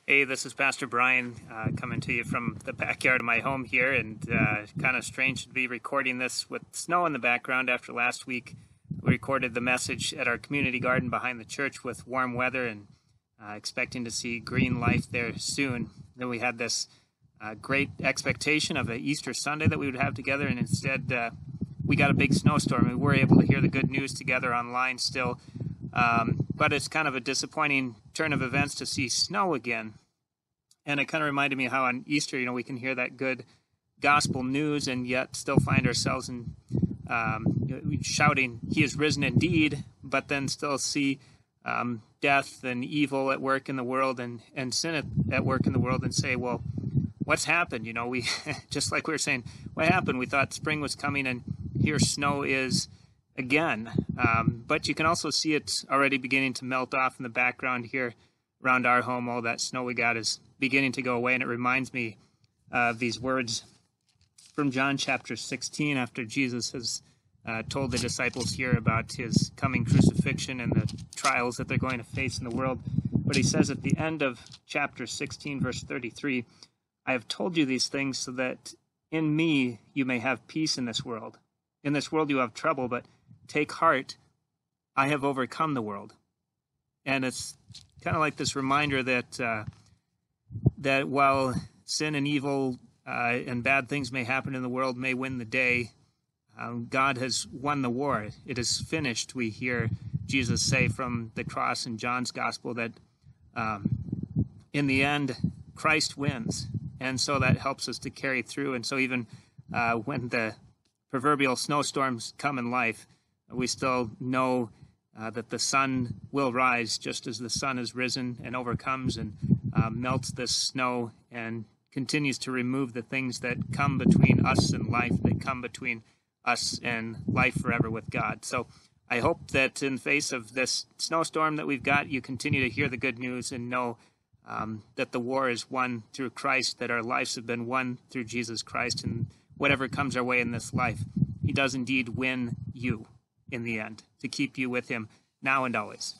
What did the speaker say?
Hey, this is Pastor Brian coming to you from the backyard of my home here, and kind of strange to be recording this with snow in the background after last week. We recorded the message at our community garden behind the church with warm weather and expecting to see green life there soon. Then we had this great expectation of an Easter Sunday that we would have together, and instead we got a big snowstorm. We were able to hear the good news together online still. But it's kind of a disappointing turn of events to see snow again. And it kind of reminded me how on Easter, we can hear that good gospel news and yet still find ourselves in shouting, "He is risen indeed," but then still see death and evil at work in the world and sin at work in the world and say, well, what's happened? We just like we were saying, what happened? We thought spring was coming and here snow is again. But you can also see it's already beginning to melt off in the background here around our home. All that snow we got is beginning to go away, and it reminds me of these words from John chapter 16 after Jesus has told the disciples here about his coming crucifixion and the trials that they're going to face in the world. But he says at the end of chapter 16, verse 33, "I have told you these things so that in me you may have peace in this world. In this world you have trouble, but take heart, I have overcome the world." And it's kind of like this reminder that that while sin and evil and bad things may happen in the world, may win the day, God has won the war. It is finished, we hear Jesus say from the cross in John's gospel, that in the end, Christ wins. And so that helps us to carry through. And so even when the proverbial snowstorms come in life, we still know that the sun will rise just as the sun has risen and overcomes and melts this snow and continues to remove the things that come between us and life, that come between us and life forever with God. So I hope that in the face of this snowstorm that we've got, you continue to hear the good news and know that the war is won through Christ, that our lives have been won through Jesus Christ, and whatever comes our way in this life, he does indeed win you in the end, to keep you with him now and always.